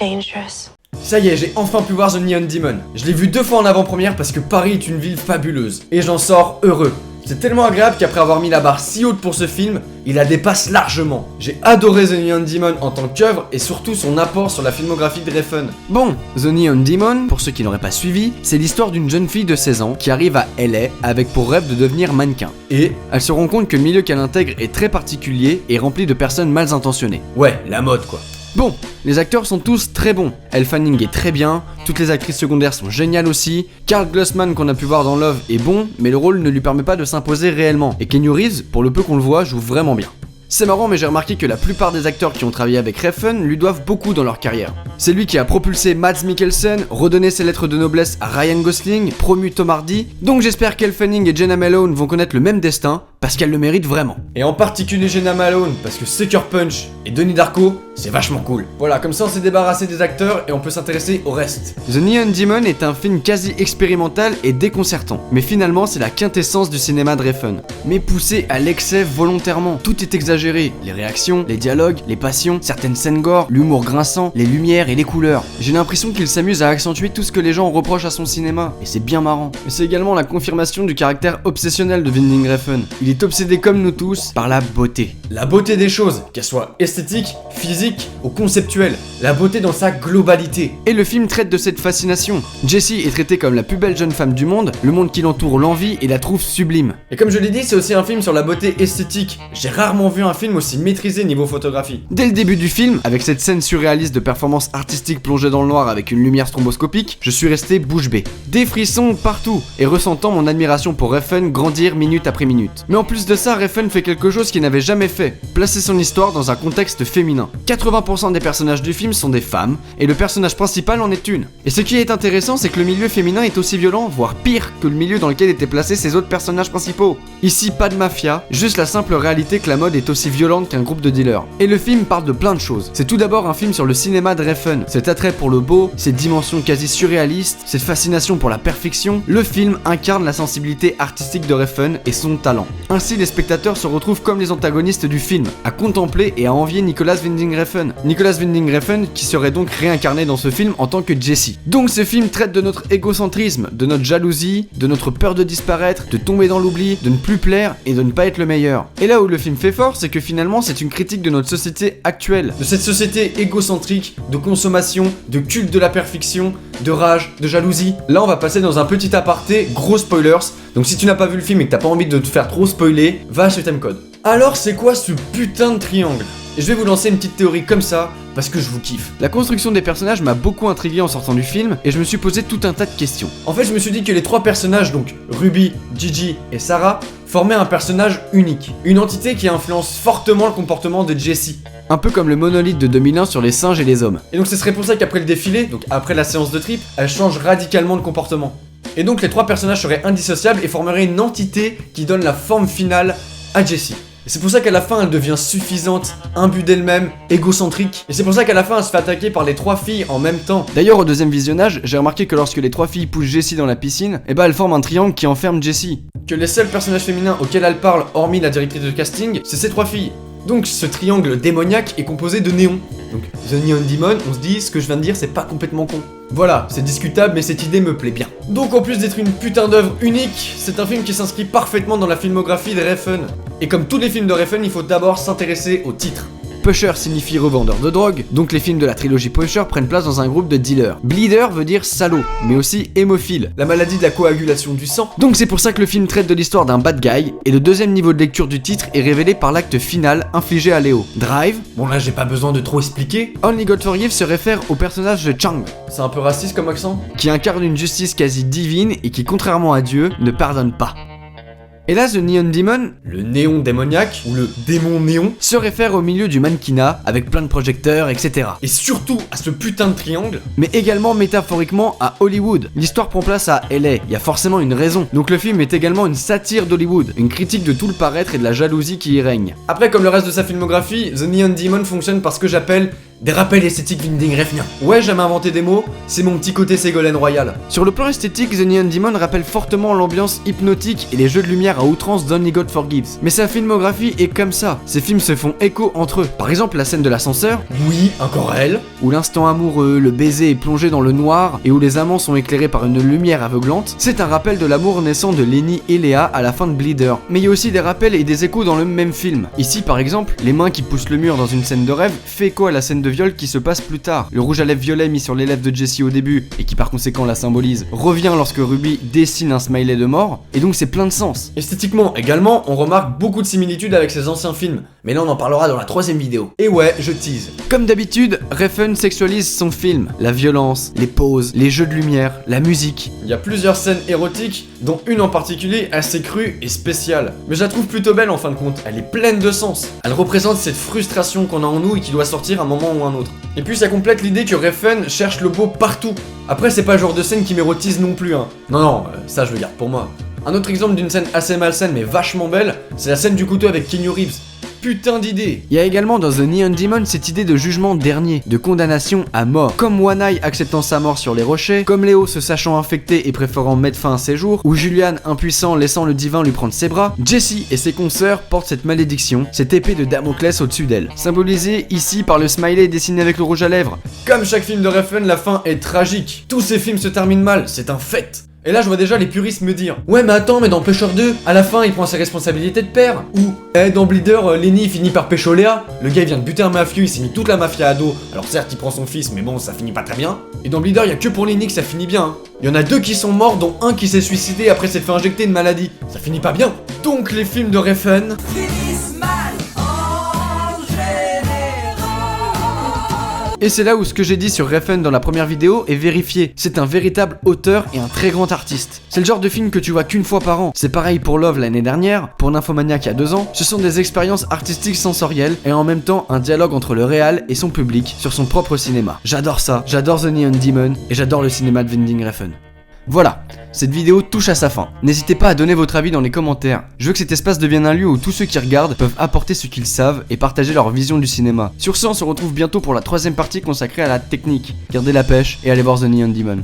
dangerous. Ça y est, j'ai enfin pu voir The Neon Demon. Je l'ai vu 2 fois en avant-première parce que Paris est une ville fabuleuse. Et j'en sors heureux. C'est tellement agréable qu'après avoir mis la barre si haute pour ce film, il la dépasse largement. J'ai adoré The Neon Demon en tant qu'œuvre et surtout son apport sur la filmographie de Refn. Bon, The Neon Demon, pour ceux qui n'auraient pas suivi, c'est l'histoire d'une jeune fille de 16 ans qui arrive à LA avec pour rêve de devenir mannequin. Et elle se rend compte que le milieu qu'elle intègre est très particulier et rempli de personnes mal intentionnées. Ouais, la mode quoi. Bon, les acteurs sont tous très bons. Elle Fanning est très bien, toutes les actrices secondaires sont géniales aussi. Karl Glusman qu'on a pu voir dans Love est bon, mais le rôle ne lui permet pas de s'imposer réellement. Et Keanu Reeves, pour le peu qu'on le voit, joue vraiment bien. C'est marrant, mais j'ai remarqué que la plupart des acteurs qui ont travaillé avec Refn lui doivent beaucoup dans leur carrière. C'est lui qui a propulsé Mads Mikkelsen, redonné ses lettres de noblesse à Ryan Gosling, promu Tom Hardy, donc j'espère qu'Elle Fanning et Jenna Malone vont connaître le même destin, parce qu'elles le méritent vraiment. Et en particulier Jenna Malone, parce que Sucker Punch et Donnie Darko, c'est vachement cool. Voilà, comme ça on s'est débarrassé des acteurs et on peut s'intéresser au reste. The Neon Demon est un film quasi expérimental et déconcertant, mais finalement c'est la quintessence du cinéma de Refn. Mais poussé à l'excès volontairement, tout est exagéré, les réactions, les dialogues, les passions, certaines scènes gore, l'humour grinçant, les lumières et les couleurs. J'ai l'impression qu'il s'amuse à accentuer tout ce que les gens reprochent à son cinéma, et c'est bien marrant. Mais c'est également la confirmation du caractère obsessionnel de Winding Refn. Il est obsédé comme nous tous par la beauté. La beauté des choses, qu'elles soient esthétiques, physiques ou conceptuelles. La beauté dans sa globalité. Et le film traite de cette fascination. Jessie est traitée comme la plus belle jeune femme du monde qui l'entoure l'envie et la trouve sublime. Et comme je l'ai dit, c'est aussi un film sur la beauté esthétique. J'ai rarement vu un film aussi maîtrisé niveau photographie. Dès le début du film, avec cette scène surréaliste de performance artistique plongée dans le noir avec une lumière stroboscopique, je suis resté bouche bée. Des frissons partout, et ressentant mon admiration pour Refn grandir minute après minute. Mais en plus de ça, Refn fait quelque chose qu'il n'avait jamais fait, placer son histoire dans un contexte féminin. 80% des personnages du film sont des femmes, et le personnage principal en est une. Et ce qui est intéressant, c'est que le milieu féminin est aussi violent, voire pire que le milieu dans lequel étaient placés ses autres personnages principaux. Ici, pas de mafia, juste la simple réalité que la mode est aussi violente qu'un groupe de dealers. Et le film parle de plein de choses. C'est tout d'abord un film sur le cinéma de Refn, cet attrait pour le beau, ses dimensions quasi surréalistes, cette fascination pour la perfection. Le film incarne la sensibilité artistique de Refn et son talent. Ainsi, les spectateurs se retrouvent comme les antagonistes du film, à contempler et à envier Nicolas Winding Refn. Nicolas Winding Refn qui serait donc réincarné dans ce film en tant que Jessie. Donc ce film traite de notre égocentrisme, de notre jalousie, de notre peur de disparaître, de tomber dans l'oubli, de ne plus plaire et de ne pas être le meilleur. Et là où le film fait fort, c'est que finalement c'est une critique de notre société actuelle, de cette société égocentrique, de consommation, de culte de la perfection, de rage, de jalousie. Là on va passer dans un petit aparté, gros spoilers, donc si tu n'as pas vu le film et que t'as pas envie de te faire trop spoiler, va chez Timecode. Alors c'est quoi ce putain de triangle ? Et je vais vous lancer une petite théorie comme ça, parce que je vous kiffe. La construction des personnages m'a beaucoup intrigué en sortant du film, et je me suis posé tout un tas de questions. En fait, je me suis dit que les 3 personnages, donc Ruby, Gigi et Sarah, formaient un personnage unique. Une entité qui influence fortement le comportement de Jessie. Un peu comme le monolithe de 2001 sur les singes et les hommes. Et donc ce serait pour ça qu'après le défilé, donc après la séance de trip, elle change radicalement de comportement. Et donc les 3 personnages seraient indissociables et formeraient une entité qui donne la forme finale à Jessie. Et c'est pour ça qu'à la fin elle devient suffisante, imbue d'elle-même, égocentrique. Et c'est pour ça qu'à la fin elle se fait attaquer par les 3 filles en même temps. D'ailleurs au deuxième visionnage, j'ai remarqué que lorsque les 3 filles poussent Jessie dans la piscine, elle forme un triangle qui enferme Jessie. Que les seuls personnages féminins auxquels elle parle, hormis la directrice de casting, c'est ces 3 filles. Donc ce triangle démoniaque est composé de néons. Donc The Neon Demon, on se dit ce que je viens de dire c'est pas complètement con. Voilà, c'est discutable mais cette idée me plaît bien. Donc en plus d'être une putain d'œuvre unique, c'est un film qui s'inscrit parfaitement dans la filmographie de Refn. Et comme tous les films de Refn, il faut d'abord s'intéresser au titre. Pusher signifie revendeur de drogue, donc les films de la trilogie Pusher prennent place dans un groupe de dealers. Bleeder veut dire salaud, mais aussi hémophile, la maladie de la coagulation du sang. Donc c'est pour ça que le film traite de l'histoire d'un bad guy, et le deuxième niveau de lecture du titre est révélé par l'acte final infligé à Léo. Drive, bon là j'ai pas besoin de trop expliquer. Only God Forgive se réfère au personnage de Chang. C'est un peu raciste comme accent ? Qui incarne une justice quasi divine et qui, contrairement à Dieu, ne pardonne pas. Et là, The Neon Demon, le néon démoniaque, ou le démon néon, se réfère au milieu du mannequinat, avec plein de projecteurs, etc. Et surtout à ce putain de triangle, mais également métaphoriquement à Hollywood. L'histoire prend place à LA, il y a forcément une raison. Donc le film est également une satire d'Hollywood, une critique de tout le paraître et de la jalousie qui y règne. Après, comme le reste de sa filmographie, The Neon Demon fonctionne par ce que j'appelle Des rappels esthétiques Winding Refn. Ouais, j'aime inventer des mots, c'est mon petit côté Ségolène Royal. Sur le plan esthétique, The Neon Demon rappelle fortement l'ambiance hypnotique et les jeux de lumière à outrance d'Only God Forgives. Mais sa filmographie est comme ça, ces films se font écho entre eux. Par exemple, la scène de l'ascenseur, oui, encore elle, où l'instant amoureux, le baiser est plongé dans le noir et où les amants sont éclairés par une lumière aveuglante, c'est un rappel de l'amour naissant de Lenny et Léa à la fin de Bleeder. Mais il y a aussi des rappels et des échos dans le même film. Ici, par exemple, les mains qui poussent le mur dans une scène de rêve fait écho à la scène de viol qui se passe plus tard. Le rouge à lèvres violet mis sur les lèvres de Jessie au début, et qui par conséquent la symbolise, revient lorsque Ruby dessine un smiley de mort, et donc c'est plein de sens. Esthétiquement également, on remarque beaucoup de similitudes avec ses anciens films, mais là on en parlera dans la 3ème vidéo. Et ouais, je tease. Comme d'habitude, Refn sexualise son film. La violence, les poses, les jeux de lumière, la musique. Il y a plusieurs scènes érotiques, dont une en particulier assez crue et spéciale. Mais je la trouve plutôt belle en fin de compte, elle est pleine de sens. Elle représente cette frustration qu'on a en nous et qui doit sortir à un moment ou un autre. Et puis ça complète l'idée que Refn cherche le beau partout. Après c'est pas le genre de scène qui m'érotise non plus hein. Non, ça je le garde pour moi. Un autre exemple d'une scène assez malsaine mais vachement belle, c'est la scène du couteau avec Keanu Reeves. Putain d'idée. Il y a également dans The Neon Demon cette idée de jugement dernier, de condamnation à mort. Comme One Eye acceptant sa mort sur les rochers, comme Léo se sachant infecté et préférant mettre fin à ses jours, ou Julian impuissant laissant le divin lui prendre ses bras, Jessie et ses consoeurs portent cette malédiction, cette épée de Damoclès au-dessus d'elle. Symbolisée ici par le smiley dessiné avec le rouge à lèvres. Comme chaque film de Refn, la fin est tragique. Tous ces films se terminent mal, c'est un fait. Et là je vois déjà les puristes me dire ouais mais attends mais dans Pêcheur 2, à la fin il prend ses responsabilités de père. Ou dans Bleeder, Lenny finit par pécho Léa. Le gars il vient de buter un mafieux, il s'est mis toute la mafia à dos. Alors certes il prend son fils mais bon ça finit pas très bien. Et dans Bleeder il y a que pour Lenny que ça finit bien hein. Il y en a 2 qui sont morts dont un qui s'est suicidé après s'être fait injecter une maladie. Ça finit pas bien. Donc les films de Refn finissent mal. Et c'est là où ce que j'ai dit sur Refn dans la première vidéo est vérifié. C'est un véritable auteur et un très grand artiste. C'est le genre de film que tu vois qu'une fois par an. C'est pareil pour Love l'année dernière, pour Nymphomaniac il y a 2 ans. Ce sont des expériences artistiques sensorielles et en même temps un dialogue entre le réal et son public sur son propre cinéma. J'adore ça, j'adore The Neon Demon et j'adore le cinéma de Winding Refn. Voilà, cette vidéo touche à sa fin. N'hésitez pas à donner votre avis dans les commentaires. Je veux que cet espace devienne un lieu où tous ceux qui regardent peuvent apporter ce qu'ils savent et partager leur vision du cinéma. Sur ce, on se retrouve bientôt pour la 3ème partie consacrée à la technique. Gardez la pêche et allez voir The Neon Demon.